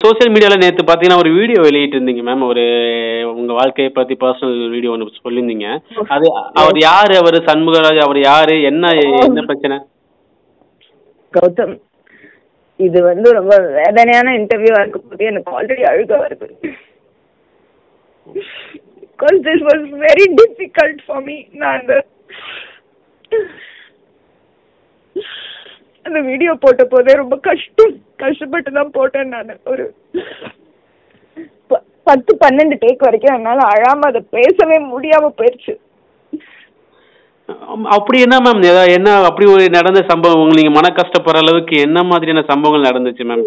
Social மீடியாவில் நேற்று பார்த்தீங்கன்னா ஒரு வீடியோ வெளியிட்டு இருந்தீங்க மேம். ஒரு உங்கள் வாழ்க்கையை பற்றி பர்சனல் வீடியோ ஒன்று சொல்லியிருந்தீங்க. அது அவர் யார்? அவர் சண்முகராஜ் அவர் யார்? என்ன என்ன பிரச்சனை? கௌதம், இது ரொம்ப வேதனையான இன்டர்வியூவா இருக்க போது எனக்கு ஆல்ரெடி அழுக வருது. Because this was very difficult for me. நான் அந்த வீடியோ போட்ட போதே ரொம்ப கஷ்டப்பட்டு தான் போட்டேன். நான் ஒரு 10-12 டேக் வரைக்கும் என்னால் அழாம அதை பேசவே முடியாம போயிடுச்சு. அப்படி என்ன மேம், என்ன அப்படி ஒரு நடந்த சம்பவம்? நீங்க மன கஷ்டப்படுற அளவுக்கு என்ன மாதிரியான சம்பவங்கள் நடந்துச்சு மேம்?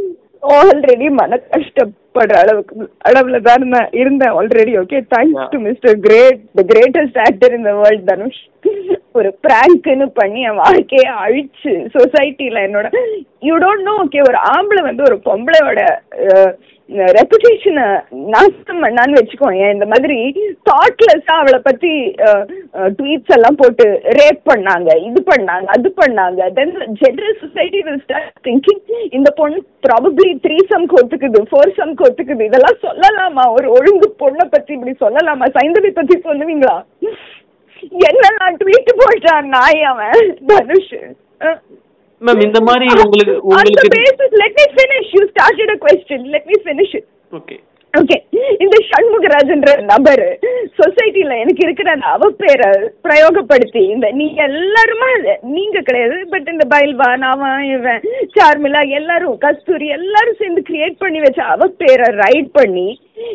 ஆல்ரெடி மன கஷ்டப்படுற அளவுல தான் நான் இருந்தேன் already. Okay, thanks to mister great, the greatest actor in the world Dhanush. ஒரு பிராங்க்னு பண்ணி என் வாழ்க்கையை அழிச்சு சொசைட்டில என்னோட யூ டோன்ட் நோ. ஓகே, ஒரு ஆம்பளை ஒரு பொம்பளையோட ரெப்புடேஷனை நாசம் பண்ணான்னு வச்சுக்கோங்க. இந்த மாதிரி தாட்லெஸ்ஸா அவளை பத்தி ட்வீட்ஸ் எல்லாம் போட்டு ரேப் பண்ணாங்க, இது பண்ணாங்க, அது பண்ணாங்க. Then general society will start thinking இந்த பொண்ணு ப்ராபப்ளி 3 ஒத்துக்குது, 4 ஒத்துக்குது. இதெல்லாம் சொல்லலாமா? ஒரு ஒழுங்கு பொண்ணை பத்தி இப்படி சொல்லலாமா? சைந்தவி பத்தி சொல்லுவீங்களா? என்னெல்லாம் ட்வீட் போட்டான் நாய் அவன் தனுஷ். மேம் இந்த மாதிரி உங்களுக்கு let me finish. You started a question, let me finish it. Okay, இந்த சண்முகராஜன்ற நபர் சொசைட்டில எனக்கு இருக்கிற அந்த அவப்பேரை பிரயோகப்படுத்தி நீங்க எல்லாருமே, நீங்க கிடையாது, பட் இந்த பைல்வான் அவன் இவன் சார்மிலா எல்லாரும் கஸ்தூரி எல்லாரும் சேர்ந்து கிரியேட் பண்ணி வச்ச அவப்பேரை ரைட் பண்ணி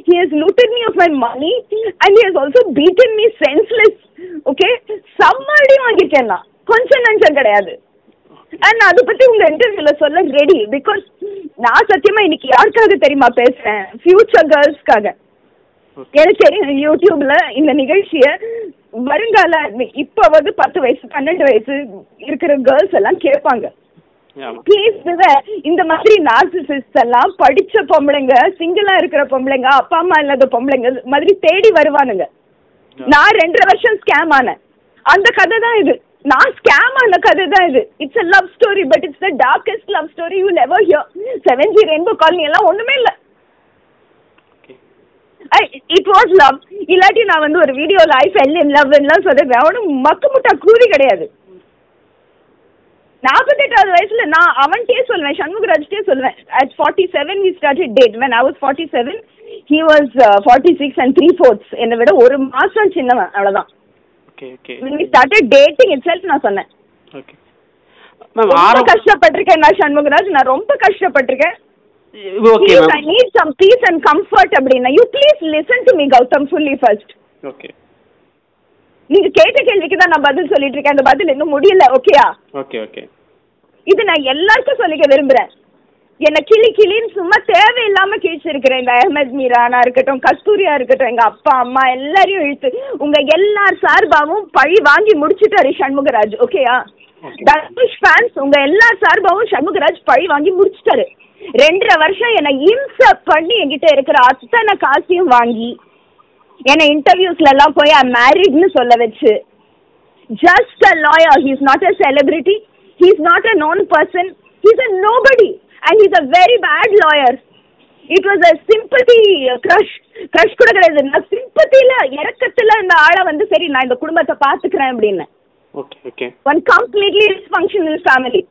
he has looted me of my money and he has also beaten me senseless. Okay, சம்மாடி வாங்கிட்டேன் நான், கொஞ்சம் நஞ்சம் கிடையாது. அண்ட் அதை பத்தி உங்க இன்டர்வியூல சொல்ல ரெடி. பிகாஸ் நான் சத்தியமா இன்னைக்கு யாருக்காக தெரியுமா பேசுறேன்? ஃபியூச்சர் கேர்ள்ஸ்க்காக. எனக்கு தெரியும் யூடியூப்ல இந்த நிகழ்ச்சிய வருங்கால இப்ப 10 வயசு 12 வயசு இருக்கிற கேர்ள்ஸ் எல்லாம் கேட்பாங்க. ப்ளீஸ் இந்த மாதிரி நார்சிசிஸ்ட் எல்லாம் படிச்ச பொம்பளைங்க, சிங்கிளா இருக்கிற பொம்பளைங்க, அப்பா அம்மா இல்லாத பொம்பளைங்க மாதிரி தேடி வருவானுங்க. நான் 2.5 வருஷம் ஸ்கேம் ஆனேன். அந்த கதை தான் இது. நான் ஸ்கேம் ஆன கதை தான் இது. It's a love story, but it's the darkest love story you will ever hear. 7G Rainbow Colony எல்லாம் ஒண்ணுமே இல்ல. It was love. இல்லாட்டி நான் ஒரு வீடியோல I fell in love எல்லாம் சொல்றேன். அவனும் மக்கு முட்டா கூறி கிடையாது. 48வது வயசுல நான் அவன்கிட்டே சொல்லுவேன், சண்முகராஜ்கிட்டே சொல்லுவேன். At 47 we started date. When I was 47 he was 46 and 3/4. என்னை விட 1 மாசம் சின்னவன், அவ்வளவுதான். When we started dating itself நான் சொன்னேன். ரொம்ப கஷ்டப்பட்டிருக்கேன் நான் சண்முகராஜ், நான் ரொம்ப கஷ்டப்பட்டிருக்கேன். I need some peace and comfort அப்படின்னா you please listen to me Gautam fully first. நீங்க கேட்ட கேள்விக்கு தான் நான் பதில் சொல்லிட்டு இருக்கேன். அந்த பதில் இன்னும் முடியல. ஓகேயா? இது நான் எல்லாருக்கும் சொல்லிக்க விரும்புறேன். என்ன கிளின்னு சும்மா தேவையில்லாம கிழிச்சிருக்கிறேன். இந்த அஹமத் மீரானா இருக்கட்டும், கஸ்தூரியா இருக்கட்டும், எங்க அப்பா அம்மா எல்லாரையும் இழுத்து உங்க எல்லார் சார்பாவும் பழி வாங்கி முடிச்சுட்டாரு சண்முகராஜ். ஓகேயா? தனுஷ் ஃபேன்ஸ் உங்க எல்லார் சார்பாவும் சண்முகராஜ் பழி வாங்கி முடிச்சுட்டாரு. 2.5 வருஷம் என்னை இன்சல்ட் பண்ணி என்கிட்ட இருக்கிற அத்தனை காசையும் வாங்கி என்னை இன்டர்வியூஸ்ல எல்லாம் போய் ஐ மேரிட்னு சொல்ல வச்சு, just a lawyer, he is not a celebrity, he is not a known person, he is a nobody. And he's a very bad lawyer. It was a sympathy crush கூட கிடையாது. நான் சிம்பத்தில இறக்கத்துல இந்த ஆளை சரி நான் இந்த குடும்பத்தை பாத்துக்கிறேன் அப்படின்னு. One completely dysfunctional family.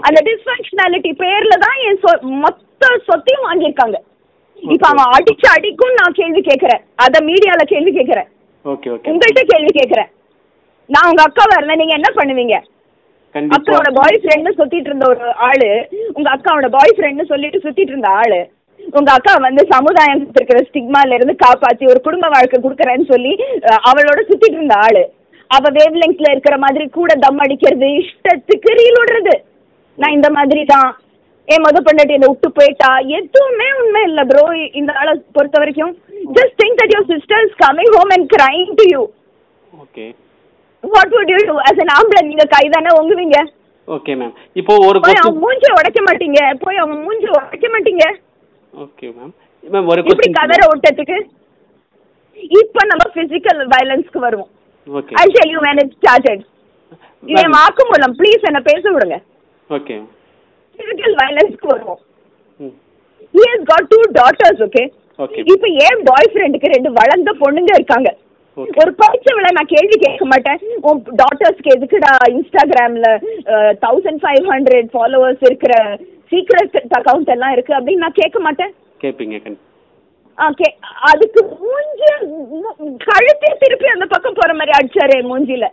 அந்த டிஸ்ஃபங்க்ஷனாலிட்டி பேர்ல தான் என் மொத்த சொத்தையும் வாங்கியிருக்காங்க. இப்ப அவன் அடிக்கும் நான் கேள்வி கேட்கிறேன், அத மீடியால கேள்வி கேட்கிறேன், உங்கள்கிட்ட கேள்வி கேட்கிறேன். நான் உங்க அக்கா வரல, நீங்க என்ன பண்ணுவீங்க? அக்காவோட பாய் ஃப்ரெண்ட் சுத்திட்டு இருந்த ஒரு ஆளு, உங்க அக்காவோட பாய் ஃப்ரெண்ட் சொல்லிட்டு சுத்திட்டு இருந்த ஆளு, உங்க அக்கா சமுதாயம் இருக்கிற ஸ்டிக்மால இருந்து காப்பாத்தி ஒரு குடும்ப வாழ்க்கை கொடுக்கறேன்னு சொல்லி அவளோட சுத்திட்டு இருந்த ஆளு, அவ வேவ் லெங்க்ல இருக்கிற மாதிரி கூட தம் அடிக்கிறது, இஷ்டத்துக்கு ரீல் விடுறது. நான் இந்த மாதிரி தான் என் பொண்டாட்டி என்ன விட்டு போயிட்டா, எதுவுமே உண்மை இல்ல ப்ரோ. இந்த ஆளை பொறுத்த வரைக்கும் just think that your sister is coming home and crying to you. What would you do as an ஆம்பளை? நீங்க கைதானே ஒங்குவீங்க. Okay ma'am. இப்போ ஒரு மூஞ்சி உடைக்க மாட்டீங்க, போய் அவன் மூஞ்சி உடைக்க மாட்டீங்க. Okay ma'am. மேம் ஒரு இப்படி கதற ஓட்டத்துக்கு இப்ப நம்ம பிசிக்கல் வயலன்ஸ்க்கு வருவோம். Okay. I'll tell you when it started. இதே வாக்கு மூலம் ப்ளீஸ் என்ன பேச விடுங்க. ஓகே. பிசிக்கல் வயலன்ஸ்க்கு வருவோம். He has got 2 daughters, okay? இப்ப ஏன் பாய் ஃப்ரெண்டுக்கு 2 வளர்ந்த பொண்ணுங்க இருக்காங்க. ஒரு படிச்சவளை நான் கேள்வி கேட்க மாட்டேன். உன் டாட்டர்ஸ்க்கு எதுக்குடா இன்ஸ்டாகிராம்ல 1500 ஃபாலோவர்ஸ் இருக்கிற சீக்ரெட் அக்கவுண்ட் எல்லாம் இருக்கு அப்படின்னு நான் கேட்க மாட்டேன். கேப்பீங்க. அதுக்கு மூஞ்சி கழுத்தை திருப்பி அந்த பக்கம் போற மாதிரி அடிச்சாரு மூஞ்சில.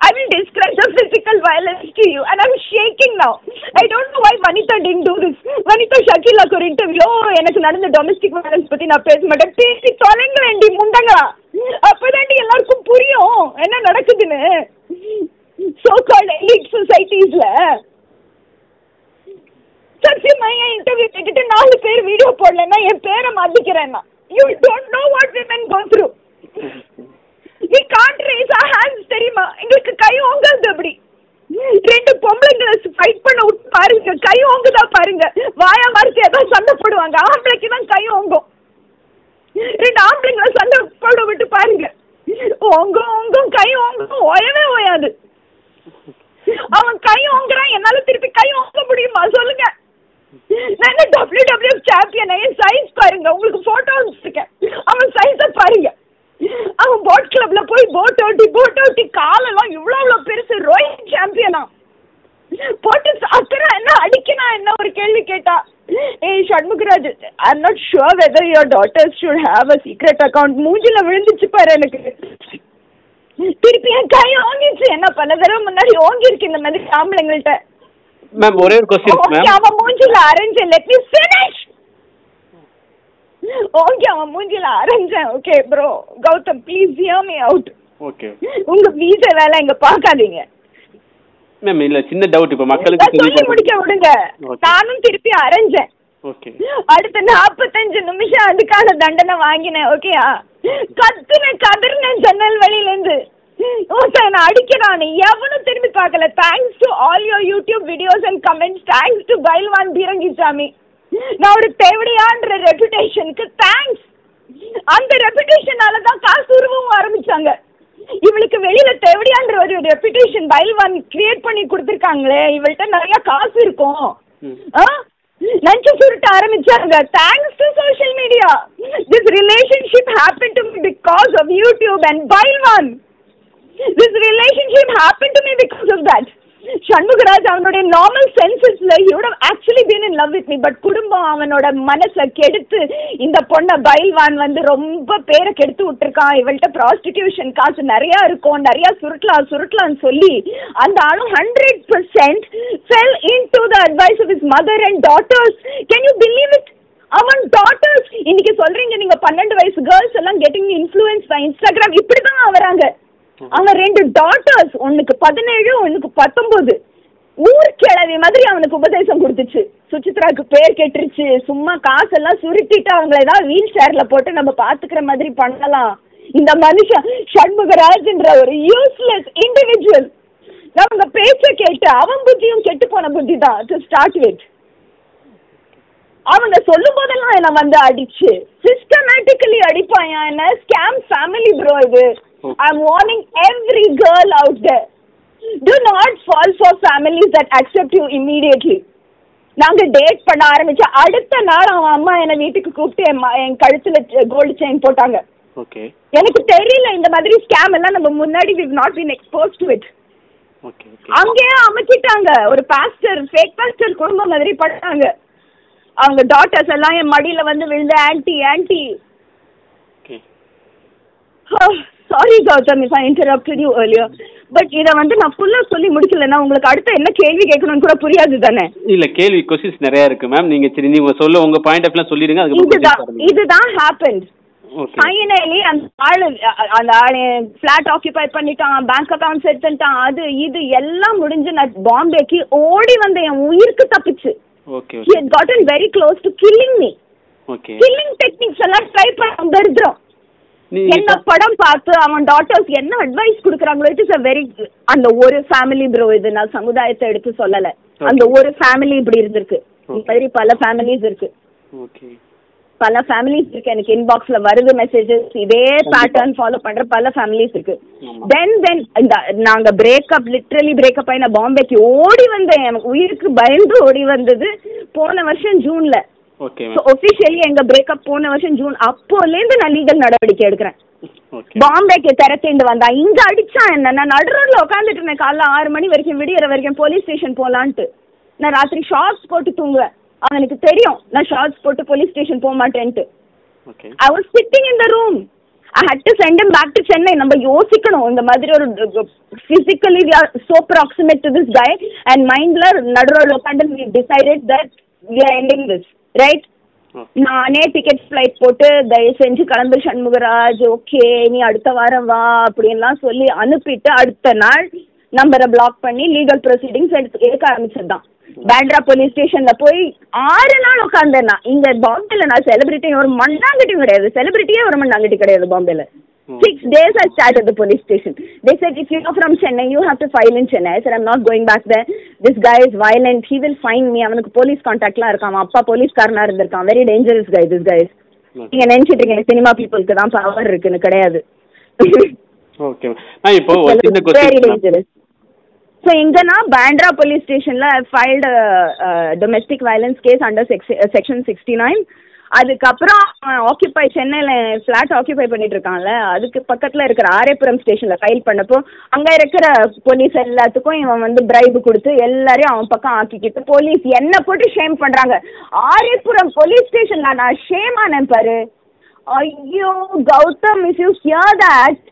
I will describe the physical violence to you and I'm shaking now. I don't know why Vanitha didn't do this. Vanitha Shakila ஒரு இன்டர்வியூ எனக்கு நடந்த டொமஸ்டிக் வயலன்ஸ் பத்தி நான் பேச மாட்டேன். பேசி தொலைங்க வேண்டி முண்டங்க. அப்பதான் எல்லாருக்கும் புரியும் என்ன நடக்குதுன்னு. So called elite societiesல சத்தியமையா இன்டர்வியூ கேட்டுட்டு 4 பேர் வீடியோ போடலன்னா என் பேரை மாத்திக்கிறேன்னா. You don't know what women go through. We can't raise our hands, தெரியுமா? எங்களுக்கு கை ஓங்காது. அப்படி 2 பொம்பளைங்களை ஃபைட் பண்ண விட்டு பாருங்க, கை ஓங்குதா பாருங்க. வாயா வார்த்தை ஏதாவது சண்டை போடுவாங்க, ஆம்பளைக்கு தான் கை ஓங்கும். 2 ஆம்பளைங்களை சண்டை போட விட்டு பாருங்க, ஓங்கும் கை ஓங்கும், ஓயவே ஓயாது. அவன் கை ஓங்குறான், என்னால திருப்பி கை ஓங்க முடியுமா சொல்லுங்க? நான் WWF சாம்பியன், என் சைஸ் பாருங்க, உங்களுக்கு போட்டோ வச்சிருக்கேன். அவன் சைஸை பாருங்க. அவன் போட் கிளப்ல போய் போட் ஓட்டி காலெல்லாம் இவ்வளவு பெருசு. ரோயிங் சாம்பியனா போட்டு அக்கறை என்ன அடிக்கனா என்ன ஒரு கேள்வி கேட்டா. ஏய் Shanmugaraj, I am not sure whether your daughters should have a secret account. மூஞ்சில விழுந்துச்சு பாரு எனக்கு. திருப்பி என் கை ஓங்கிச்சு. என்ன பல தடவை முன்னாடி ஓங்கி இருக்கு இந்த மாதிரி ஆம்பளைங்கள்ட்ட. மேம் ஒரே ஒரு क्वेश्चन மேம். அவன் மூஞ்சில arrange let me finish. Okay அவன் மூஞ்சில அரேஞ்சேன். Okay bro Gautham please hear me out. Okay உங்க வீச வேலை இங்க பார்க்காதீங்க மேம். இல்ல சின்ன டவுட் இப்ப மக்களுக்கு சொல்லி முடிக்க விடுங்க. நானும் திருப்பி அரேஞ்சேன். ஓகே அடுத்த 45 நிமிஷம் அதுக்கான தண்டனை வாங்கினேன். ஓகேயா? கதறினேன் ஜன்னல் வழியில இருந்து. நான் அடிக்கிறான், எவனும் திரும்பி பார்க்கல. Thanks to all your YouTube videos and comments. Thanks to Bayilvan பீரங்கிசாமி. நான் ஒரு தேவடியான்ற ரெபுடேஷனுக்கு தேங்க்ஸ். அந்த ரெபுடேஷனால தான் காசு உருவவும் ஆரம்பிச்சாங்க. இவளுக்கு வெளியில தேவடியான்ற ஒரு ரெபுடேஷன் பைல்வான் கிரியேட் பண்ணி கொடுத்துருக்காங்களே, இவள்கிட்ட நிறைய காசு இருக்கும் நினைச்சு சுருட்ட ஆரம்பிச்சாங்க. Thanks to social media. This relationship happen to me because of YouTube and Bayilvan. This relationship happened to me because of that. Shanmugaraj அவனோட normal சென்சஸ்ல he would have actually been in love with me, but குடும்பம் அவனோட மனசை கெடுத்து இந்த பொண்ணை பைல்வான் வந்து ரொம்ப பேரை கெடுத்து விட்டுருக்கான். இவள்கிட்ட ப்ராஸ்டிடியூஷன் காசு நிறைய இருக்கும், நிறைய சுருட்டலான்னு சொல்லி அந்த ஆளும் 100% fell into the advice of his mother and daughters. Can you believe it? அவன் டாட்டர்ஸ் இன்னைக்கு சொல்றீங்க நீங்க 12 வயசு கேர்ள்ஸ் எல்லாம் கெட்டிங் இன்ஃப்ளூயன்ஸ் பை இன்ஸ்டாகிராம், இப்படிதான் வராங்க. அவன் 2 டாட்டர்ஸ், ஒன்னுக்கு 17 ஒன்னுக்கு 19, ஊர் கிழவி மாதிரி அவனுக்கு உபதேசம் கொடுத்துச்சு. சுசித்ராக்கு பேர் கெட்டுருச்சு. சும்மா காசெல்லாம் சுருட்டிட்டு அவங்கள ஏதாவது வீல் சேர்ல போட்டு நம்ம பாத்துக்கிற மாதிரி பண்ணலாம். இந்த மனுஷன் ஷண்முகராஜ்ன்ற ஒரு யூஸ்லெஸ் இண்டிவிஜுவல். அவங்க பேச்ச கேட்டு அவன் புத்தியும் கெட்டு போன புத்தி தான் டு ஸ்டார்ட் வித். அவங்க சொல்லும் போதெல்லாம் என்ன வந்து அடிச்சு சிஸ்டமேட்டிக்கலி அடிப்பாயா என்ன. ஸ்கேம் ஃபேமிலி ப்ரோ இது. I'm warning every girl out there. Do not fall for families that accept you immediately. நாங்க டேட் பண்ண ஆரம்பிச்ச அடுத்த நாள் அவன் அம்மா என்ன வீட்டுக்கு கூப்பிட்டு என் கழுத்துல கோல்டு செயின் போட்டாங்க. ஓகே. எனக்கு தெரியல இந்த மாதிரி ஸ்கேம் எல்லாம் நம்ம முன்னாடி we've not been exposed to it. Okay. அங்கேயே அமைச்சிட்டாங்க. ஒரு பாஸ்டர், ஃபேக் பாஸ்டர் குடும்பம் மாதிரி பண்ணாங்க. அவங்க டாட்டர்ஸ் எல்லாம் என் மடியில வந்து விழுந்து anti. Okay. Sorry Gautam if I interrupted you earlier, but இத வந்து நான் ஃபுல்லா சொல்லி முடிக்கலன்னா உங்களுக்கு அடுத்து என்ன கேள்வி கேட்கணும்னு கூட புரியாது தானே. இல்ல கேள்வி क्वेश्चंस நிறைய இருக்கு மேம். நீங்க சரி நீங்க சொல்ல உங்க பாயிண்ட் ஆஃப் வியூ சொல்லிடுங்க. இதுதான் happened. ஃபைனலி அந்த ஆளு ஃபிளாட் ஆக்கியூபை பண்ணிட்டான், பேங்க் அக்கவுண்ட்ஸ் எடுத்துட்டான், அது இது எல்லாம் முடிஞ்சு நான் பாம்பேக்கு ஓடி வந்த என் உயிருக்கு தப்பிச்சு. Okay. He had gotten very close to killing me. Okay. Killing techniques எல்லாம் ட்ரை பண்ண தரித்திரம். என்ன படம் பார்த்து அவன் டாட்டர்ஸ் என்ன அட்வைஸ் கொடுக்குறாங்களோ இட் இஸ் a very அந்த ஒரு ஃபேமிலி ப்ரோ. இது நான் சமுதாயத்தை எடுத்து சொல்லல. அந்த ஒரு ஃபேமிலி இப்படி இருந்திருக்கு. இந்த மாதிரி பல ஃபேமிலிஸ் இருக்கு. ஓகே. பல ஃபேமிலிஸ் இருக்கு. எனக்கு இன்பாக்ஸ்ல வருது மெசேஜஸ். இதே பேட்டர்ன் ஃபாலோ பண்ற பல ஃபேமிலிஸ் இருக்கு. தென் இந்த நாங்க லிட்ரலி பிரேக்கப் ஆகி நான் பாம்பேக்கு ஓடி வந்தேன். எனக்கு உயிருக்கு பயந்து ஓடி வந்தது போன வருஷம் ஜூன்ல. ஓகே. ஸோ ஒஃபிஷியலி எங்க பிரேக்கப் போன வருஷம் ஜூன், அப்போலேருந்து நான் லீகல் நடவடிக்கை எடுக்கிறேன். பாம்பேக்கு திறத்திண்டு வந்தா இங்க அடிச்சா என்ன, நான் நடுரோட்ல உட்காந்துட்டு இருந்தேன் காலைல 6 மணி வரைக்கும், விடியற வரைக்கும் போலீஸ் ஸ்டேஷன் போலான்ட்டு. நான் ராத்திரி ஷார்ட்ஸ் போட்டு தூங்குவேன். அவனுக்கு தெரியும் நான் ஷார்ட்ஸ் போட்டு போலீஸ் ஸ்டேஷன் போக மாட்டேன்ட்டு. I was sitting in the room. I had to send him back to Chennai. நம்ம யோசிக்கணும், இந்த மாதிரி ஒரு physically we are so proximate to this guy and mindல நடுரோட்ல உட்காந்து we decided that we are ending this, right? நானே ticket flight போட்டு தயவு செஞ்சு கிளம்பு சண்முகராஜ், ஓகே நீ அடுத்த வாரம் வா அப்படின்லாம் சொல்லி அனுப்பிட்டு அடுத்த நாள் நம்பரை பிளாக் பண்ணி லீகல் ப்ரொசீடிங்ஸ் எடுக்க ஆரம்பிச்சதுதான். பேண்ட்ரா போலீஸ் ஸ்டேஷன்ல போய் 6 நாள் உட்காந்தேன்னா. இங்க பாம்பேல நான் செலிபிரிட்டி ஒரு மண்ணாங்கட்டியும் கிடையாது, செலிபிரிட்டியே ஒரு மண்ணாங்கட்டி கிடையாது பாம்பேல. 6 days I sat at the police station. They said if you are from Chennai you have to file in Chennai. I said I'm not going back there. This guy is violent. He will find me. அவனுக்கு police கான்டாக்ட்லாம் இருக்கான், அப்பா போலீஸ்காரனா இருந்திருக்கான். Very dangerous guy this guy is. நீங்க நினைச்சிட்டு இருக்கீங்க cinema பீப்புளுக்கு தான் power இருக்குன்னு, கிடையாது. ஓகே. இப்போ வெரி டேஞ்சரஸ். ஸோ இங்கன்னா பேண்ட்ரா போலீஸ் ஸ்டேஷன்ல filed domestic violence case under section 69. அதுக்கப்புறம் ஆக்கியூபை சென்னையில் ஃப்ளாட் ஆக்கியூபை பண்ணிட்டு இருக்கான்ல, அதுக்கு பக்கத்தில் இருக்கிற ஆரேபுரம் ஸ்டேஷனில் ஃபைல் பண்ணப்போ அங்கே இருக்கிற போலீஸ் எல்லாத்துக்கும் இவன் வந்து பிரைபு கொடுத்து எல்லாரையும் அவன் பக்கம் ஆக்கிக்கிட்டு போலீஸ் என்ன போட்டு ஷேம் பண்ணுறாங்க. ஆரேபுரம் போலீஸ் ஸ்டேஷனில் நான் ஷேம் ஆனேன் பாரு. ஐயோ Gautham, if you hear that,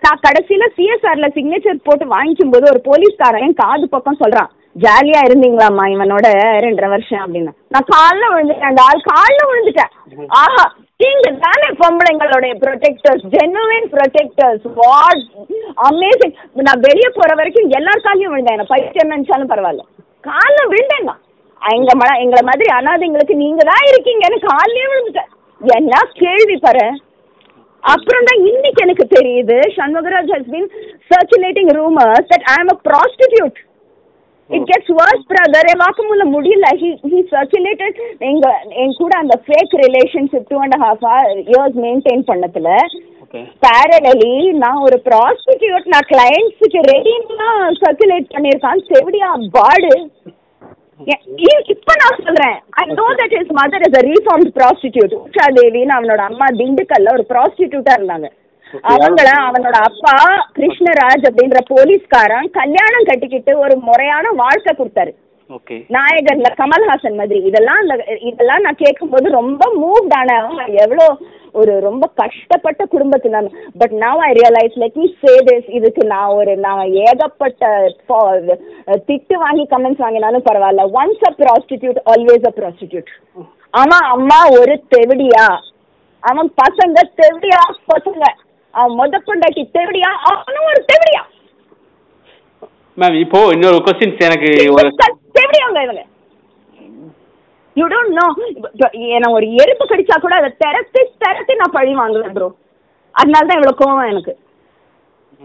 நான் கடைசியில் சிஎஸ்ஆர்ல சிக்னேச்சர் போட்டு வாங்கிக்கும் போது ஒரு போலீஸ்காரன் காது பக்கம் சொல்கிறான், ஜாலியா இருந்தீங்களாம்மா இவனோட 2.5 வருஷம் அப்படின்னு. நான் காலில் விழுந்துட்டேன், அந்த ஆள் காலில் விழுந்துட்டேன். ஆஹா, நீங்க தானே பொம்பளைங்களுடைய protectors, genuine protectors, what amazing. நான் வெளியே போற வரைக்கும் எல்லார் காலையும் விழுந்தேன், என்ன பைத்தியம் நினைச்சாலும் பரவாயில்ல, காலில் விழுந்தேங்க. எங்களை மாதிரி அனாதைங்களுக்கு நீங்க தான் இருக்கீங்கன்னு காலையே விழுந்துட்டேன். என்ன கேள்வி பாரு. அப்புறம் தான் இன்னைக்கு எனக்கு தெரியுது Shanmugaraj has been circulating rumors that I am a prostitute. It gets worse brother. வாக்குமூலம் முடியல. He circulated என் கூட அந்த fake relationship 2.5 years maintain பண்ணதுல parallelly நான் ஒரு prostitute, நான் கிளைண்ட்ஸுக்கு ரெடினா சர்க்குலேட் பண்ணியிருக்கான். செவடியா பாடு. இப்ப நான் சொல்றேன், I know that his mother is a reformed prostitute. Usha தேவின்னு அவனோட அம்மா திண்டுக்கல்ல ஒரு ப்ராஸ்டிடியூட்டா இருந்தாங்க. அவங்கள அவனோட அப்பா கிருஷ்ணராஜ் அப்படின்ற போலீஸ்காரன் கல்யாணம் கட்டிக்கிட்டு ஒரு முறையான வாழ்க்கை கொடுத்தாரு. நாயகன்ல கமல்ஹாசன் மாதிரி. இதெல்லாம் நான் கேட்கும்போது ரொம்ப மூவ்ட் ஆன. எவ்வளோ ஒரு ரொம்ப கஷ்டப்பட்ட குடும்பத்துல. But now I realise, let me say this, இதுக்கு நான் ஏகப்பட்ட திட்டு வாங்கி கமெண்ட்ஸ் வாங்கினாலும் பரவாயில்ல. Once a prostitute always a prostitute. அவன் அம்மா ஒரு தெவிடியா, அவன் பசங்க தெவிடியா பசங்க, அவன் மொதப்பண்டாக்கி தெவிடியா, அவனும் ஒரு தெவிடியா. மேம் இப்போ இன்னொரு क्वेश्चन எனக்கு தெவிடியாங்க இவங்க. You don't know. என்ன ஒரு எறும்பு கடிச்சா கூட அதை திரத்தி நான் பழி வாங்குவேன் ப்ரோ. அதனால தான் இவ்வளவு கோவம் எனக்கு.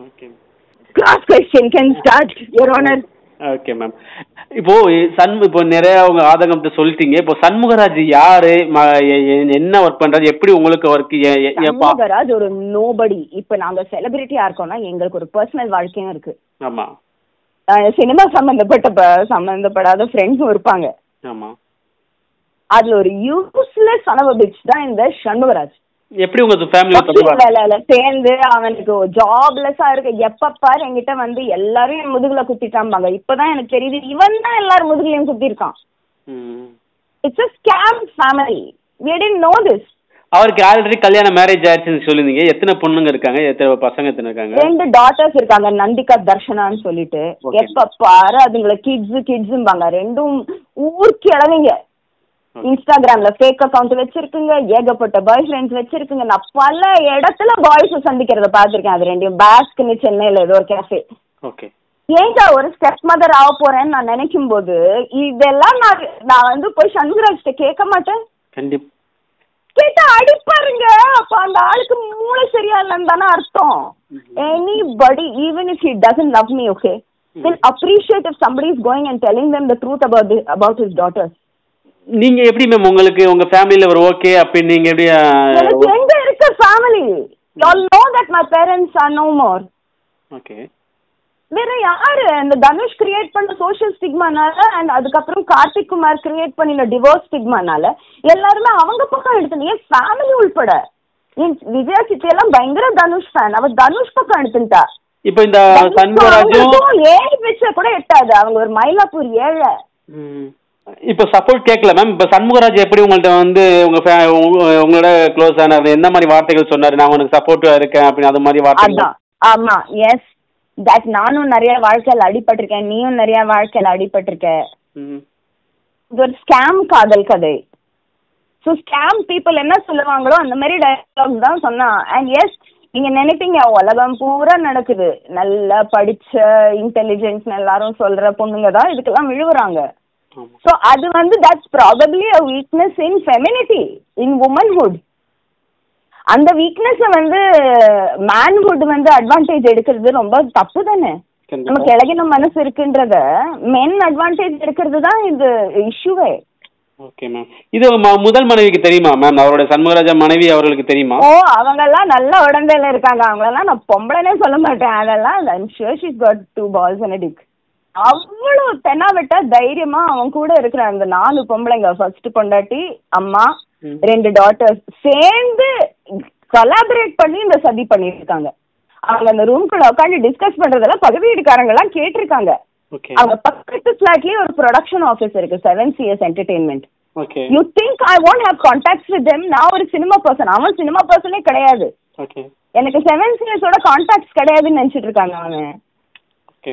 Okay, cross question can start your honour. Okay ma'am. இப்போ நிறைய அவங்க ஆதங்கத்தை சொல்லிட்டீங்க. இப்போ சண்முகராஜ் யாரு, என்ன ஒர்க் பண்றாரு, எப்படி உங்களுக்கு ஒர்க்? சண்முகராஜ் ஒரு நோபடி. இப்ப நாங்க செலிபிரிட்டியா இருக்கோம்னா எங்களுக்கு ஒரு பர்சனல் வாழ்க்கையும் இருக்கு. ஆமா, சினிமா சம்பந்தப்படாத ஃப்ரெண்ட்ஸும் இருப்பாங்க. ஆமா, அதுல ஒரு யூஸ்லெஸ் ஆன பிட்ச் தான் இந்த சண்முகராஜ். எப்படி உங்க ஃபேமிலில சேர்ந்து அவனுக்கு ஜாப்லெஸ்ஸா இருக்கு. எப்ப பாரு என்கிட்ட வந்து எல்லாரும் என் முதுகுல குத்திட்டாம்பாங்க. இப்பதான் எனக்கு தெரியுது இவன் தான் எல்லாரும் முதுகுலையும் குத்திருக்கான். It's a scam family. We didn't know this. அவருக்கு ஆல்ரெடி கல்யாணம் மேரேஜ் ஆயிடுச்சுன்னு சொல்லுவீங்க. எத்தனை பொண்ணுங்க இருக்காங்க, எத்தனை பசங்க எத்தனை இருக்காங்க? 2 daughters இருக்காங்க, நந்திகா தர்ஷனான்னு சொல்லிட்டு. எப்ப பாரு அதுங்களை கிட்ஸ்ம்பாங்க. ரெண்டும் ஊருக்கு இளவிங்க. இன்ஸ்டாகிராம்ல ஃபேக் அக்கௌண்ட் வச்சிருக்குங்க, ஏகப்பட்ட பாய் ஃப்ரெண்ட்ஸ் வச்சிருக்குங்க. நான் பல இடத்துல பாய்ஸ் சந்திக்கிறத பாத்திருக்கேன். அது ரெண்டையும் பேஸ்க்னு சென்னையில ஏதோ ஒரு கேஃபே. ஏங்க ஒரு ஸ்டெப் மதர் ஆக போறேன்னு நான் நினைக்கும் போது இதெல்லாம் நான் வந்து போய் சண்முகராஜ்கிட்ட கேட்க மாட்டேன். கண்டிப்பா கேட்டா அடிப்பாருங்க. அப்ப அந்த ஆளுக்கு மூளை சரியா இல்லைன்னு தானே அர்த்தம். Anybody, even if he doesn't love me, okay, will appreciate if somebody is going and telling them the truth about his daughters. நீங்க எப்படி மேம், உங்களுக்கு உங்க ஃபேமிலில ஒரு ஓகே அப்ப நீங்க எப்படி? எங்க இருக்க family, you all know that my parents are no more. Okay. வேற யாரு இந்த தனுஷ் கிரியேட் பண்ண சோஷியல் ஸ்டிக்மானால அண்ட் அதுக்கப்புறம் கார்த்திக் குமார் கிரியேட் பண்ணின டிவோர்ஸ் ஸ்டிக்மானால எல்லாருமே அவங்க பக்கம் எடுத்து ஏன் ஃபேமிலி உள்பட விஜயா சித்தி எல்லாம் பயங்கர தனுஷ் ஃபேன். அவ தனுஷ் பக்கம் எடுத்துட்டா. இப்போ இந்த சண்முகராஜும் ஏழு வச்ச கூட எட்டாது. அவங்க ஒரு மயிலாப்பூர் ஏழை. இப்போ சப்போர்ட் கேட்கல மேம். இப்போ சண்முகராஜ் எப்படி உங்கள்கிட்ட வந்து உங்களோட க்ளோஸ் ஆனார், எந்த மாதிரி வார்த்தைகள் சொன்னாரு? நான் உனக்கு சப்போர்ட்டிவா இருக்கேன் அப்படின்னு அது மாதிரி வார்த்தைகள்? ஆமா எஸ் தட் நானும் நிறைய வாழ்க்கையில அடிபட்டிருக்கேன், நீயும் நிறைய வாழ்க்கையில அடிபட்டிருக்க. இது ஒரு ஸ்கேம் காதல் கதை. ஸோ ஸ்கேம் பீப்புள் என்ன சொல்லுவாங்களோ அந்த மாதிரி டயலாக் தான் சொன்னான். அண்ட் எஸ் நீங்க நினைப்பீங்க உலகம் பூரா நடக்குது, நல்லா படிச்ச இன்டெலிஜென்ஸ் எல்லாரும் சொல்ற பொண்ணுங்க தான் இதுக்கெல்லாம் விழுவுறாங்க. ஸோ அது வந்து that's probably a weakness in femininity, in womanhood. அந்த வீக்னஸ் வந்து மேன்ஹுட் வந்து அட்வான்டேஜ் எடுக்கிறது ரொம்ப தப்பு தானே. நமக்கு இலகின மனசு இருக்குன்றத மென் அட்வான்டேஜ் எடுக்கிறது தான் இது இஷ்யூவே. Okay ma'am. இது முதல் மனைவிக்கு தெரியுமா மேம்? அவரோட சண்முகராஜா மனைவி அவர்களுக்கு தெரியுமா? ஓ அவங்க எல்லாம் நல்ல உடம்பையில இருக்காங்க. அவங்களெல்லாம் நான் பொம்பளைனே சொல்ல மாட்டேன். அதெல்லாம் I'm sure she's got 2 balls and a dick. அவ்வளவு தென்னாவட்டா தைரியமா அவன் கூட இருக்கிற அந்த 4 பொம்பளைங்க, ஃபர்ஸ்ட் பொண்டாட்டி, அம்மா, 2 டாட்டர்ஸ் சேர்ந்து கொலாபரேட் பண்ணி இந்த சதி பண்ணிட்டு இருக்காங்க. அவங்க அந்த ரூம்குள்ள உட்காந்து டிஸ்கஸ் பண்றதெல்லாம் பகுதி வீட்டுக்காரங்க எல்லாம் கேட்டிருக்காங்க. அவங்க பக்கத்து ஃபிளாட்லயே ஒரு ப்ரொடக்ஷன் ஆஃபீஸ் இருக்கு, 7CS entertainment. You think I won't have contacts with them? நான் ஒரு சினிமா பர்சன், அவன் சினிமா பர்சனே கிடையாது. எனக்கு 7CS ஓட கான்டாக்ட்ஸ் கிடையாதுன்னு நினைச்சிட்டு இருக்காங்க அவன்.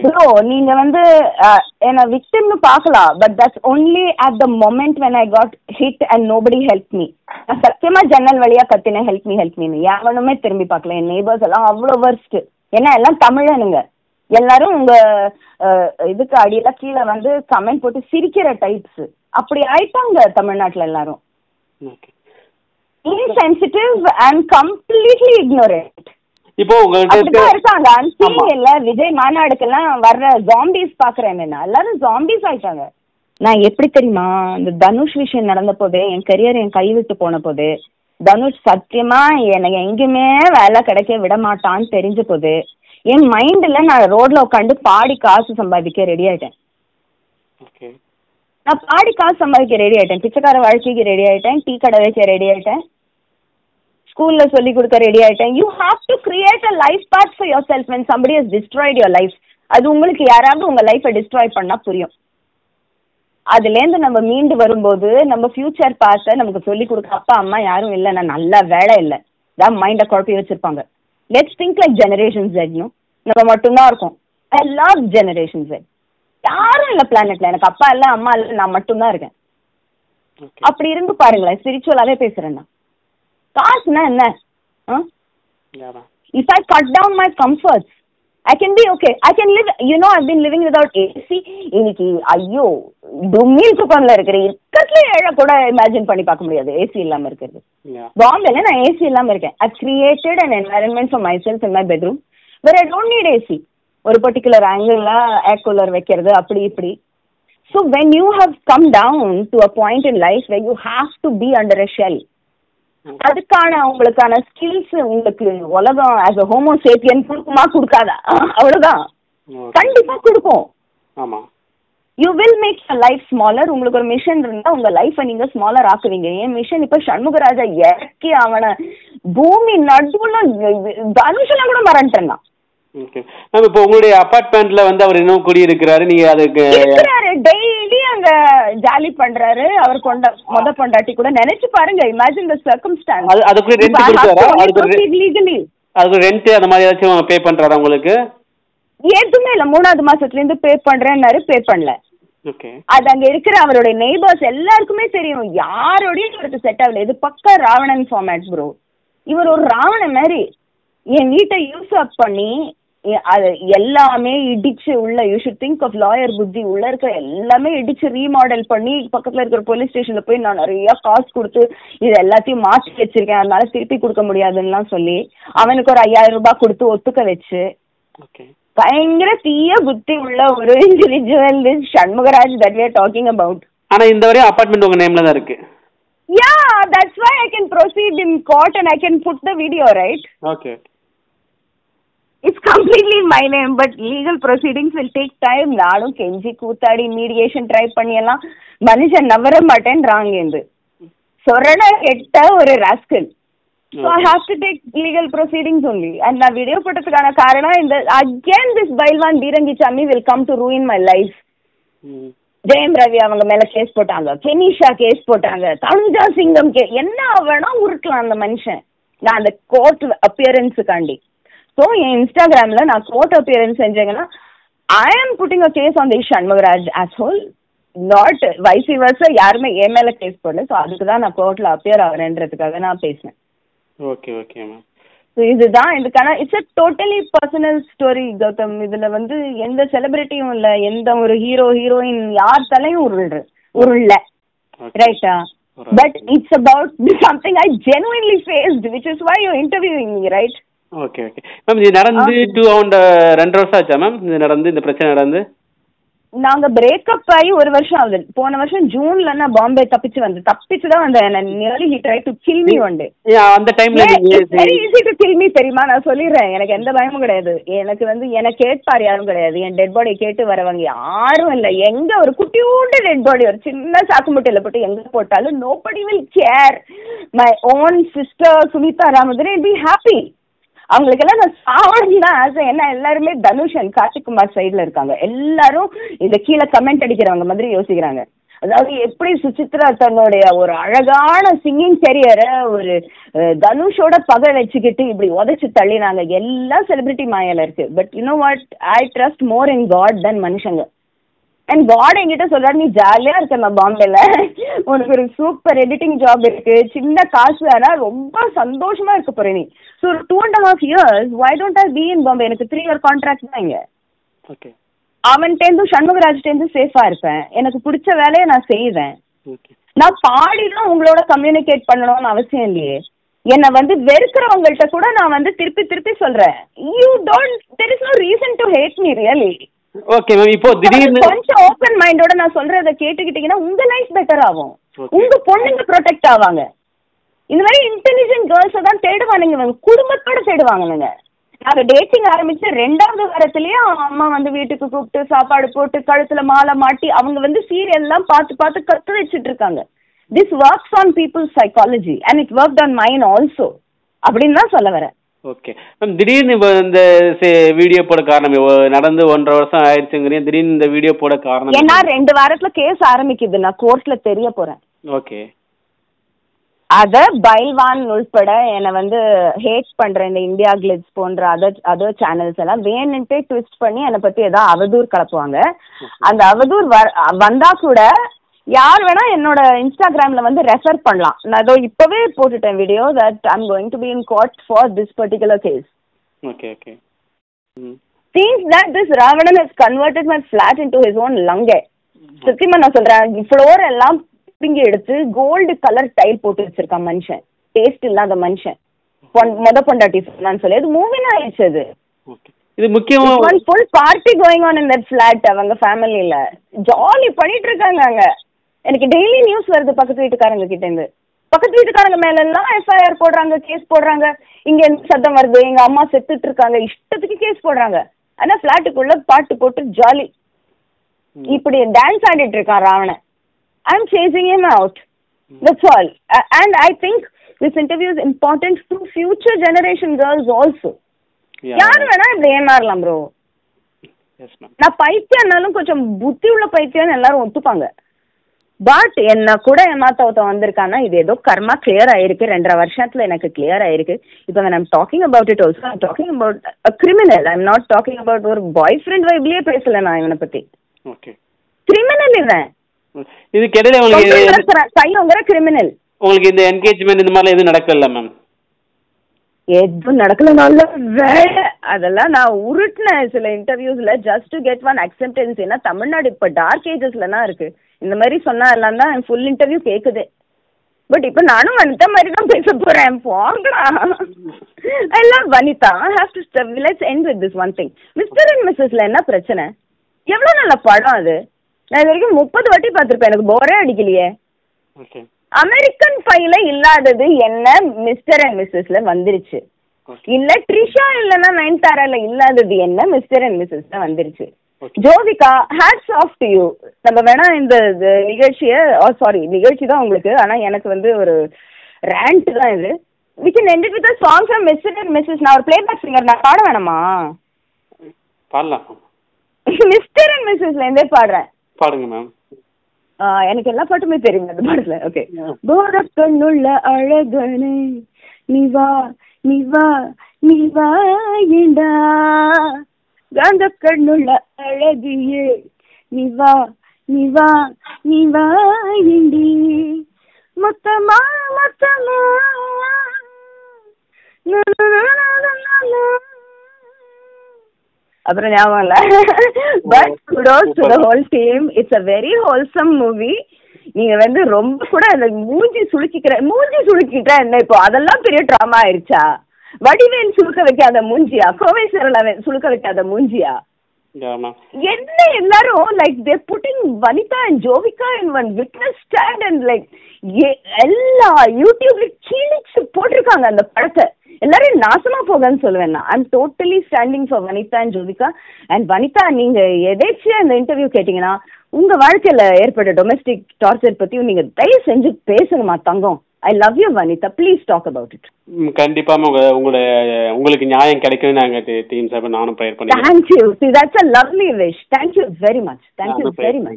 ப்ரோ நீங்க வந்து என்ன விக்டிம்னு பார்க்கலாம், but that's only at the moment when I got hit and nobody helped me. நான் சத்தியமா ஜன்னல் வழியா கத்தினேன் ஹெல்ப் மீ. யாவனுமே திரும்பி பார்க்கல. என் நெய்பர்ஸ் எல்லாம் அவ்வளோ வர்ஸ்ட். ஏன்னா எல்லாம் தமிழனுங்க. எல்லாரும் உங்க இதுக்கு அடியில கீழே வந்து கமெண்ட் போட்டு சிரிக்கிற டைப்ஸ். அப்படி ஆயிட்டாங்க தமிழ்நாட்டுல எல்லாரும். Insensitive and completely ignorant. இப்போ அப்படிதான் இருக்காங்க. இல்ல விஜய் மாநாடுக்கெல்லாம் வர்ற ஜாம்பிஸ் பாக்குறேன், எல்லாரும் ஜாம்பிஸ் ஆயிட்டாங்க. நான் எப்படி தெரியுமா, இந்த தனுஷ் விஷயம் நடந்த போது என் கரியர் என் கை விட்டு போன போது, தனுஷ் சத்தியமா எனக்கு எங்கேயுமே வேலை கிடைக்க விட மாட்டான்னு தெரிஞ்ச போது என் மைண்ட்ல நான் ரோட்ல உட்காந்து பாடி காசு சம்பாதிக்க ரெடி ஆயிட்டேன். நான் பாடி காசு சம்பாதிக்க ரெடி ஆயிட்டேன், பிச்சைக்கார வாழ்க்கைக்கு ரெடி ஆயிட்டேன், டீ கடை வைக்க ரெடி ஆயிட்டேன், ஸ்கூல்ல சொல்லி கொடுக்க ரெடி ஆயிட்டேன். You have to create a life part for your self when somebody has destroyed your life. அது உங்களுக்கு யாராவது உங்க லைஃபை டிஸ்ட்ராய் பண்ணா புரியும். அதுலேருந்து நம்ம மீண்டு வரும்போது நம்ம ஃபியூச்சர் பார்த்த நமக்கு சொல்லி கொடுக்க அப்பா அம்மா யாரும் இல்லை, நான் நல்ல வேலை இல்லை, தான் மைண்டை குழப்பி வச்சிருப்பாங்க. Let's think like generation Z. நம்ம மட்டும்தான் இருக்கோம். I love generation Z. யாரும் இல்லை பிளானெட்ல. எனக்கு அப்பா இல்லை அம்மா இல்லை, நான் மட்டும்தான் இருக்கேன். அப்படி இருந்து பாருங்களேன், ஸ்பிரிச்சுவலாவே பேசுறேன். காசுனா என்ன? If I cut down my comforts, I can be okay. I can live, I've been living without AC. இன்னைக்கு ஐயோ டும்மில் தூக்கம்ல இருக்கிற இருக்கத்துல ஏழை கூட இமேஜின் பண்ணி பார்க்க முடியாது ஏசி இல்லாம இருக்கிறது. பாம்பேல நான் ஏசி இல்லாம இருக்கேன். I created an environment for myself in my bedroom where I don't need AC. ஒரு பர்டிகுலர் ஆங்கிள் ஏர் கூலர் வைக்கிறது அப்படி இப்படி. So when you have come down to a point in life where you have to be under a shell, அதுக்கான உங்களுக்கான skills உங்களுக்கு உலகம் as a homo sapien கொடுக்குமா கொடுக்காதா? அவ்வளவுதான், கண்டிப்பா கொடுக்கும். You will make your life smaller. உங்களுக்கு ஒரு மிஷன் இருந்தா உங்க லைஃபை நீங்க ஸ்மாலர் ஆக்குவீங்க. என் மிஷன் இப்ப சண்முகராஜா இறக்கி அவனை பூமி நடுவுல தனுஷெல்லாம் கூட மறந்துட்டேன். இப்போ உங்களுடைய அபார்ட்மெண்ட்ல வந்து அவர் இன்னும் குடியிருக்கிறாரு, நீங்க அதுக்கு டெய்லி அங்க ஜாலி பண்றாரு. அவர் மொத பொண்டாட்டி கூட நினைச்சு பாருங்க. இமேஜின் தி சர்க்கம்ஸ்டான்ஸ். அதுக்கு ரெண்ட் கொடுத்தாரா? அதுக்கு ரெண்ட் அந்த மாதிரி ஏதாச்சும் பே பண்றாரா உங்களுக்கு? எதுவுமே இல்ல. 3வது மாசத்துல இருந்து பே பண்றேன்னாரு, பே பண்ணல. அது அங்க இருக்கிற அவருடைய நெய்பர்ஸ் எல்லாருக்குமே தெரியும். யாரோடய இவருக்கு செட் ஆகல. இது பக்க ராவணன் ஃபார்மேட் ப்ரோ. இவர் ஒரு ராவணன் மாதிரி என் வீட்டை யூஸ் அப் பண்ணி அது எல்லாமே இடிச்சு உள்ள, you should think of lawyer புத்தி, உள்ள இருக்கிற எல்லாமே இடிச்சு ரீமாடல் பண்ணி பக்கத்துல இருக்கிற போலீஸ் ஸ்டேஷன்ல போய் நான் நிறைய காசு கொடுத்து இது எல்லாத்தையும் மாற்றி வச்சிருக்கேன், அதனால திருப்பி கொடுக்க முடியாதுன்னா சொல்லி அவனுக்கு ஒரு 5000 ரூபாய் கொடுத்து ஒத்துக்க வச்சு பயங்கர தீய புத்தி உள்ள ஒரு individual Shanmugaraj that we are talking about. ஆனா இந்த வரையும் அபார்ட்மெண்ட் உங்க நேம்ல தான் இருக்கு. Yeah, that's why I can proceed in court and I can put the video, right? Okay. It's completely my name, but legal proceedings will take time. நானும் கெஞ்சி கூத்தாடி மீடியேஷன் ட்ரை பண்ணியெல்லாம் மனுஷன் நவர மாட்டேன்றாங்க என்று சொரண கெட்ட ஒரு rascal. So I have to take legal proceedings only. And நான் video போட்டதுக்கான காரணம் இந்த again this Bayilvan பீரங்கிசாமி will come to ruin my life. Jayam Ravi அவங்க மேல கேஸ் போட்டாங்க, கெனிஷா கேஸ் போட்டாங்க, தனுஜா சிங்கம் என்ன வேணா உருக்கலாம் அந்த மனுஷன். நான் அந்த கோர்ட் அப்பியரன்ஸுக்காண்டி. ஸோ என் இன்ஸ்டாகிராம்ல நான் கோர்ட் அப்பியரன்ஸ் செஞ்சேங்கன்னா I am putting a case on the Shanmugaraj asshole, not vice versa என் மேல கேஸ் போடல. ஸோ அதுக்கு தான் நான் கோர்ட்ல அப்பியர் ஆகிறேன்றதுக்காக நான் பேசினேன். Okay okay ma'am. ஸோ இதுதான் இதுக்கான it's a totally personal story Gautham. இதுல வந்து எந்த செலிபிரிட்டியும் இல்லை, எந்த ஒரு ஹீரோ ஹீரோயின் யார் தலையும் உருள ரைட்டா. But it's about something I genuinely faced, which is why you interviewing me, right? Okay okay ma'am. இது நடந்து 2 வருஷம் ஆச்சா மேம்? இது நடந்து இந்த பிரச்சனை நடந்து நாங்க பிரேக்கப் ஆகி 1 வருஷம் ஆகுது. போன வருஷம் ஜூன்ல நான் பாம்பே தப்பிச்சு தான் வந்தேன். Nearly he try to kill me one day. அந்த டைம்ல very easy to kill me தெரியுமா? நான் சொல்லிடுறேன், எனக்கு எந்த பயமும் கிடையாது. எனக்கு வந்து எனக்கு கேட்பார் யாரும் கிடையாது. என் டெட் பாடி கேட்டு வரவங்க யாரும் இல்லை. எங்க ஒரு குட்டியூண்டு டெட் பாடி ஒரு சின்ன சாக்கு முட்டையில போட்டு எங்க போட்டாலும் nobody will care. My own sister Sunita Ramadurai will be happy. அவங்களுக்கெல்லாம் நான் சாவணும் தான் ஆசை. ஏன்னா எல்லாருமே தனுஷ் அண்ட் கார்த்திக்குமார் சைட்ல இருக்காங்க. எல்லாரும் இந்த கீழே கமெண்ட் அடிக்கிறவங்க மாதிரி யோசிக்கிறாங்க. அதாவது எப்படி சுசித்ரா தன்னுடைய ஒரு அழகான சிங்கிங் கரியரை ஒரு தனுஷோட பகல் வச்சுக்கிட்டு இப்படி உதச்சு தள்ளினாங்க. எல்லாம் செலிபிரிட்டி மாயால இருக்கு. But you know what, I trust more in God than மனுஷங்க. அண்ட் காட் என்கிட்ட சொல்றாரு, நீ ஜாலியா இருக்கமா பாம்பேல, உனக்கு ஒரு சூப்பர் எடிட்டிங் ஜாப் இருக்கு, சின்ன காசு வேணா, ரொம்ப சந்தோஷமா இருக்க போற நீ. So 2.5 years why don't I be in Bombay? எனக்கு 3 year கான்ட்ராக்ட் தான் இங்க. ஓகே. அவன்கிட்டேருந்து சண்முகராஜ்டேருந்து சேஃபா இருப்பேன். எனக்கு பிடிச்ச வேலையை நான் செய்வேன். நான் பாடிதான் உங்களோட கம்யூனிகேட் பண்ணணும்னு அவசியம் இல்லையே. என்னை வந்து வெறுக்கிறவங்கள்ட்ட கூட நான் வந்து திருப்பி சொல்றேன், you don't, there is no reason to hate me really. Okay ma'am. இப்போ திடீர்னு கொஞ்சம் ஓபன் மைண்டோட நான் சொல்றத கேட்டுக்கிட்டீங்கன்னா உங்க லைஃப் பெட்டர் ஆகும், உங்க பொண்ணுங்க ப்ரொடெக்ட் ஆவாங்க. இந்த மாதிரி இன்டெலிஜென்ட் கேர்ள்ஸை தான் தேடுவானுங்க, குடும்பத்தோட தேடுவாங்கனுங்க. நாங்க டேட்டிங் ஆரம்பிச்சு 2வது வாரத்திலேயே அம்மா வந்து வீட்டுக்கு கூப்பிட்டு சாப்பாடு போட்டு கழுத்துல மாலை மாட்டி அவங்க வந்து சீரியல் எல்லாம் பார்த்து கத்து வச்சுட்டு இருக்காங்க. This works on people's psychology and it worked on mind also அப்படின்னு தான் சொல்ல வரேன். Okay ma'am. திடீர்னு இப்போ இந்த வீடியோ போட காரணம் நடந்து 1.5 வருஷம் ஆயிடுச்சுங்கிறீங்க. திடீர்னு இந்த வீடியோ போட காரணம் ஏன்னா 2 வாரத்துல கேஸ் ஆரம்பிக்குது, நான் கோர்ட்ல தெரிய போறேன். ஓகே. அத பைல்வான் உள்பட என்னை வந்து ஹேட் பண்ற இந்த இந்தியா கிளிட்ஸ் போன்ற அதர் சேனல்ஸ் எல்லாம் வேணுன்ட்டே ட்விஸ்ட் பண்ணி என்னை பத்தி ஏதாவது அவதூறு கலப்புவாங்க. அந்த அவதூறு வந்தா கூட யார் வேணா என்னோட இன்ஸ்டாகிராம்ல வந்து ரெஃபர் பண்ணலாம். நான் அதோ இப்பவே போட்டுட்டேன் video that I am going to be in court for this particular case. Okay okay. Seems that this Ravanan has converted my flat into his own lunge. சத்தியமா நான் சொல்றேன், ஃப்ளோர் எல்லாம் பிங்கி எடுத்து கோல்டு கலர் டைல் போட்டு வச்சிருக்கான் மனுஷன். Taste இல்லாத மனுஷன். பொண்டாட்டி சொன்னான்னு சொல்லி அது மூவினா ஆயிடுச்சு. அது இது முக்கியமா full party going on in that flat. அவங்க ஃபேமிலியில ஜாலி பண்ணிட்டு இருக்காங்க. அங்க எனக்கு டெய்லி நியூஸ் வருது பக்கத்து வீட்டுக்காரங்க கிட்ட இருந்து. பக்கத்து வீட்டுக்காரங்க மேல எல்லாம் எஃப்ஐஆர் போடுறாங்க, கேஸ் போடுறாங்க. இங்க சத்தம் வருது, எங்க அம்மா செத்துட்டு இருக்காங்க, இஷ்டத்துக்கு கேஸ் போடுறாங்க. ஆனா ஃபிளாட்டுக்குள்ள பாட்டு போட்டு ஜாலி இப்படி டான்ஸ் ஆடிட்டு இருக்கான் Ravanan. I am chasing him out, that's all. And I think this interview is important to future generation girls also. யாரு வேணா இப்படி ஏமாறலாம் ப்ரோ. நான் பைத்தியம்னாலும் கொஞ்சம் புத்தி உள்ள பைத்தியம் எல்லாரும் ஒத்துப்பாங்க. பட் என்ன கூட ஏமாத்த ஒருத்தன் வந்திருக்கானா இது ஏதோ கர்மா கிளியர் ஆயிருக்கு. 2.5 வருஷத்துல எனக்கு கிளியர் ஆயிருக்கு. இப்போ when I'm talking about it also, I'm talking about a criminal. I'm not talking about ஒரு பாய் ஃப்ரெண்ட் வைப்லயே பேசல நான் இவனை பத்தி. ஓகே, கிரிமினல் இவன். இது கிடையாது உங்களுக்கு கையோங்கற கிரிமினல். உங்களுக்கு இந்த என்கேஜ்மென்ட் இந்த மாதிரி எதுவும் நடக்கல மேம்? எதுவும் நடக்கலனால வேற அதெல்லாம் நான் உருட்டினேன் சில இன்டர்வியூஸ்ல just to get one acceptance. ஏன்னா தமிழ்நாடு இப்போ டார்க் ஏஜஸ்லனா இருக்கு. இந்த மாதிரி சொன்னா எல்லாம் தான் ஃபுல் இன்டர்வியூ கேட்குது. பட் இப்போ நானும் வனிதா மாதிரி தான் பேச போறேன். போங்கடா. I love Vanitha. I have to stop. Let's end with this one thing. Mister and மிஸ்ஸஸ்ல என்ன பிரச்சனை? எவ்வளோ நல்ல படம் அது. நான் இது வரைக்கும் 30 வாட்டி பார்த்துருப்பேன். எனக்கு போரே அடிக்கலையே. அமெரிக்கன் ஃபைல இல்லாதது என்ன மிஸ்டர் அண்ட் மிஸ்ஸஸ்ல வந்துருச்சு. இல்ல ட்ரிஷா இல்லன்னா நயன்தாரால இல்லாதது என்ன மிஸ்டர் அண்ட் மிஸ்ஸஸ் தான் வந்துருச்சு. Jyothika, hats off to you. நம்ம வேணா இந்த நிகழ்ச்சியை சாரி நிகழ்ச்சி தான் உங்களுக்கு, ஆனா எனக்கு வந்து ஒரு ரேண்ட் தான் இது. we can end it with a song from Mr. and Mrs. நான் ஒரு பிளேபேக் சிங்கர், நான் பாட வேணாமா? பாடலாம். மிஸ்டர் அண்ட் மிஸ்ஸஸ்ல இருந்தே பாடுறேன். பாடுங்க மேம். எனக்கு எல்லா பாட்டுமே தெரியும் அந்த பாடல. ஓகே. போத கண்ணுள்ள அழகனே நீ வா நீ வா நீ வா ஏண்டா, காந்த கண்ணுள்ள அழகியே நீ வா நீ வா நீ வா ஏண்டி, மொத்தமா மொத்தமா அப்புறம் ஞாபகம் இல்ல. But kudos to the whole team. It's a very wholesome movie. நீங்க வந்து ரொம்ப கூட அந்த மூஞ்சி சுளுக்கிட்ட என்ன இப்போ அதெல்லாம் பெரிய ட்ராமா ஆயிடுச்சா? வடிவேல் சுளுக்க வைக்காத மூஞ்சியா? கோவை சரளா சுளுக்க வைக்காத மூஞ்சியா? என்ன எல்லாரும் like they putting Vanitha and Jovika in one witness stand and like எல்லா யூடியூப்ல கீழிச்சு போட்டிருக்காங்க அந்த படத்தை. எல்லாரும் நாசமா போகன்னு சொல்லுவேன் நான். I'm totally standing for Vanitha and Jovika. And Vanitha, நீங்க எதேச்சியா இந்த இன்டர்வியூ கேட்டீங்கன்னா உங்க வாழ்க்கையில ஏற்பட்ட டொமெஸ்டிக் டார்ச்சர் பத்தியும் நீங்க தயவு செஞ்சு பேசுங்கம்மா தங்கம். I love you Vanitha, please talk about it. கண்டிப்பா உங்களுக்கு நியாயம் கிடைக்கும். நாங்க டீம் சார்பா நானும் ப்ரேயர் பண்ணுறேன். Thank you. That's a lovely wish. Thank you very much. Thank you very much.